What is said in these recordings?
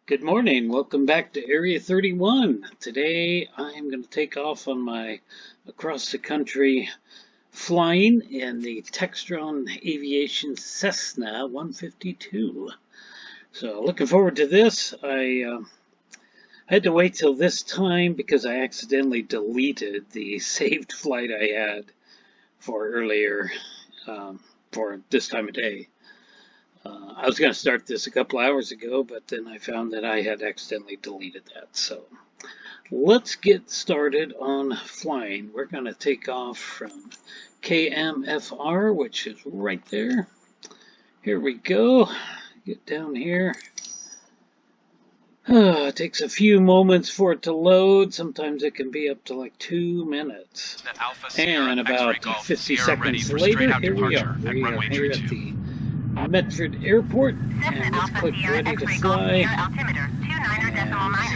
Good morning. Welcome back to Area 31. Today I'm going to take off on my across the country flying in the Textron Aviation Cessna 152. So looking forward to this. I had to wait till this time because I accidentally deleted the saved flight I had for earlier for this time of day. I was going to start this a couple hours ago, but then I found that I had accidentally deleted that. So let's get started on flying. We're going to take off from KMFR, which is right there. Here we go. Get down here. It takes a few moments for it to load. Sometimes it can be up to like 2 minutes. And about 50 seconds later, here we are. We are here at the Medford Airport, and let's click ready to fly, and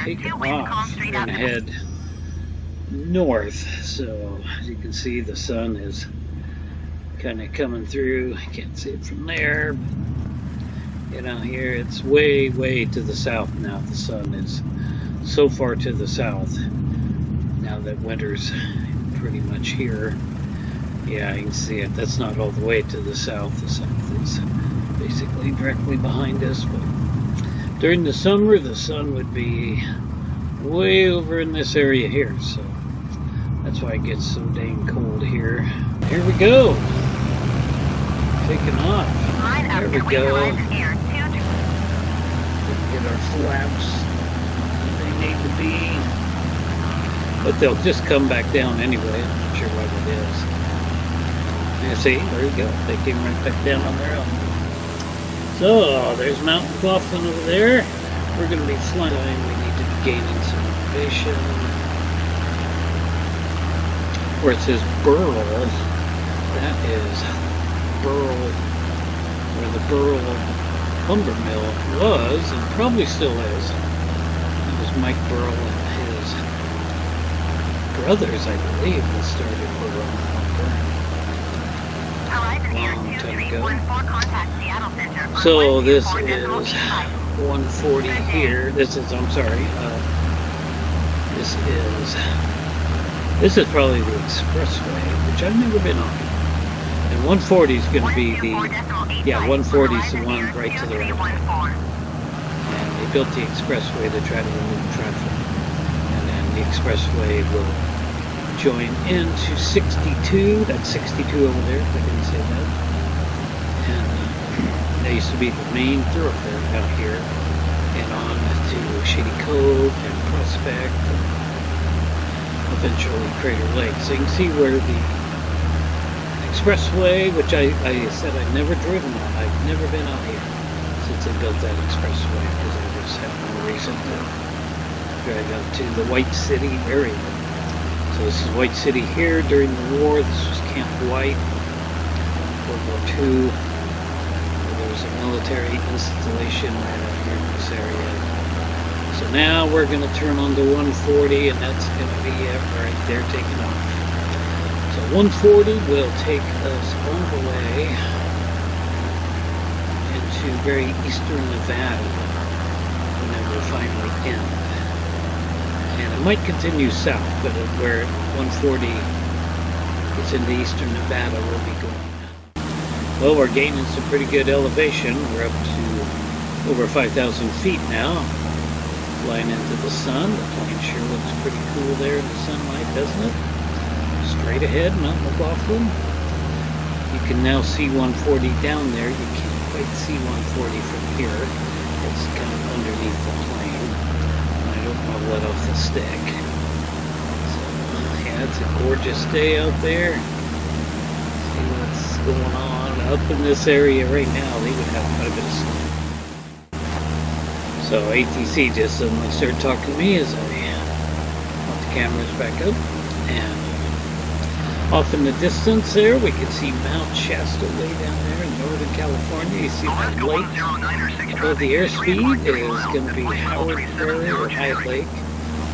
take off. We're going to head north, so as you can see the sun is kind of coming through. I can't see it from there, but here it's way to the south now. The sun is so far to the south now that winter's pretty much here. Yeah, you can see it. That's not all the way to the south. The south is basically directly behind us, but during the summer the sun would be way over in this area here, so that's why it gets so dang cold here. Here we go, taking off. There we go. Get our flaps where they need to be, but they'll just come back down anyway. I'm not sure what it is. You see, there you go, they came right back down on their own. So, there's Mount McLaughlin over there. We're going to be flying. We need to be gaining some elevation. Where it says Burl, that is Burl, where the Burl lumber mill was, and probably still is. It was Mike Burl and his brothers, I believe, that started Burl Lumber. Long time ago. So this is 140 here. This is probably the expressway, which I've never been on. And 140 is going to be the 140 is the one right to the right. And they built the expressway to try to remove traffic, and then the expressway will join into 62. That's 62 over there, if I didn't say that. And that used to be the main thoroughfare out here, and on to Shady Cove and Prospect, and eventually Crater Lake. So you can see where the expressway, which I said I've never driven on. I've never been out here since they built that expressway, because I just have no reason to drive out to the White City area. So this is White City here during the war. This was Camp White, World War II. There was a military installation right out here in this area. So now we're going to turn on the 140, and that's going to be it right there taking off. So 140 will take us all the way into very eastern Nevada, and then we'll finally end. And it might continue south, but where 140 is into eastern Nevada, we'll be going. Well, we're gaining some pretty good elevation. We're up to over 5,000 feet now, flying into the sun. The plane sure looks pretty cool there in the sunlight, doesn't it? Straight ahead, Mount McLaughlin. You can now see 140 down there. You can't quite see 140 from here. It's kind of underneath the plane. I'll let off the stick. So, yeah, it's a gorgeous day out there. See what's going on up in this area right now. They would have quite a bit of snow. So ATC just suddenly started talking to me as I brought the cameras back up. And off in the distance there, we can see Mount Shasta way down there in Northern California. You see that lake above the airspeed is going to be Howard Prairie or Hyatt Lake.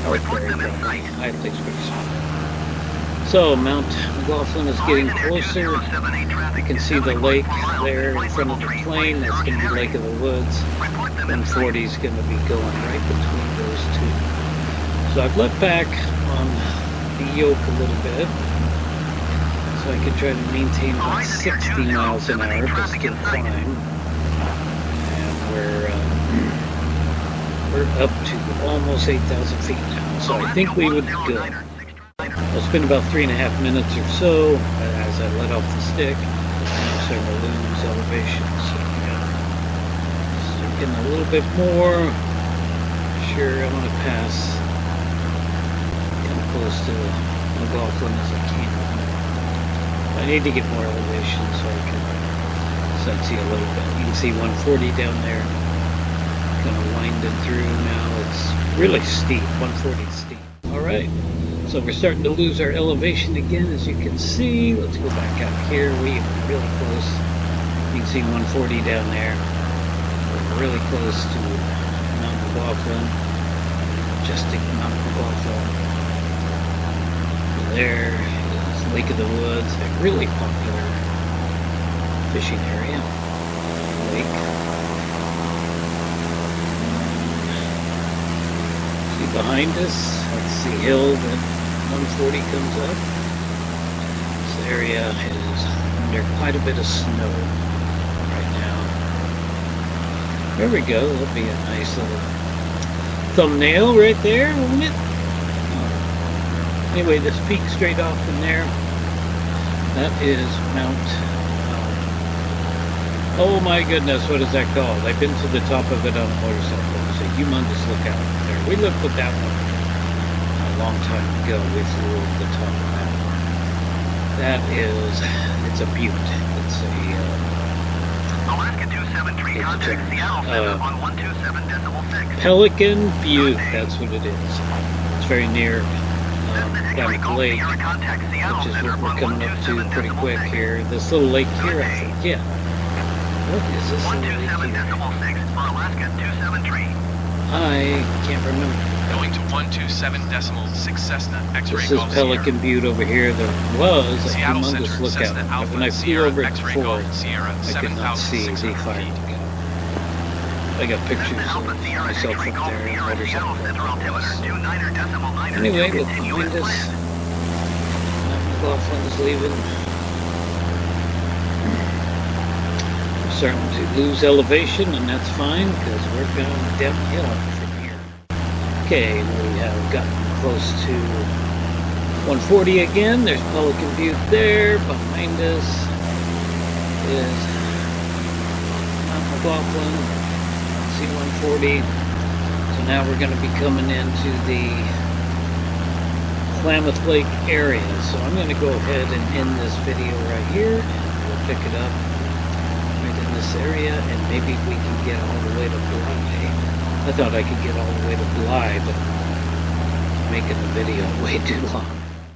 Howard Prairie, probably. Hyatt Lake's pretty small. So Mount McLaughlin is getting closer. You can see the lake there in front of the plane. That's going to be Lake of the Woods. 140 is going to be going right between those two. So I've let back on the yoke a little bit, so I can try to maintain about 60 miles an hour, but still climb. And we're up to almost 8,000 feet now, so I think we would be good. It's been about 3.5 minutes or so as I let off the stick. I'm starting to lose elevation, so getting a little bit more. Sure, I want to pass kind of close to McLaughlin as I can. I need to get more elevation so I can see a little bit. You can see 140 down there, kind of winding through now. It's really steep. 140 is steep. All right. So we're starting to lose our elevation again, as you can see. Let's go back out here. We are really close. You can see 140 down there. We're really close to Mount McLaughlin. Majestic Mount McLaughlin. There is Lake of the Woods, a really popular fishing area. Lake. See behind us, that's the hill that 140 comes up. This area is under quite a bit of snow right now. There we go. That'll be a nice little thumbnail right there, won't it? Anyway, this peak straight off from there, that is Mount... oh my goodness, what is that called? I've been to the top of it on a motorcycle. It's a humongous lookout there. We looked at that one a long time ago. We flew over the top of that. That is, it's a butte. It's a Alaska 273 contact Seattle on 127.6. Pelican Butte, that's what it is. It's very near Klamath Lake, which is what we're coming up to pretty quick here. This little lake here, I forget. What is this little lake here? For Alaska 273. I can't remember. Going to 127.6 Cessna X-ray. This is Pelican Butte over here. There was a Seattle humongous Center, lookout. Cessna Alpha, When I flew Sierra, over it X-ray before, Golf, Sierra, I could not see the 7,600 fire. feet. I got pictures of myself up there in motorcycle. Anyway, look behind us. McLaughlin is leaving. We're starting to lose elevation, and that's fine because we're going downhill from here. Okay, we have gotten close to 140 again. There's Pelican Butte there. Behind us is Mount McLaughlin. 140. So now we're going to be coming into the Klamath Lake area. So I'm going to go ahead and end this video right here. We'll pick it up right in this area, and maybe we can get all the way to Bly. I thought I could get all the way to Bly, but I'm making the video way too long.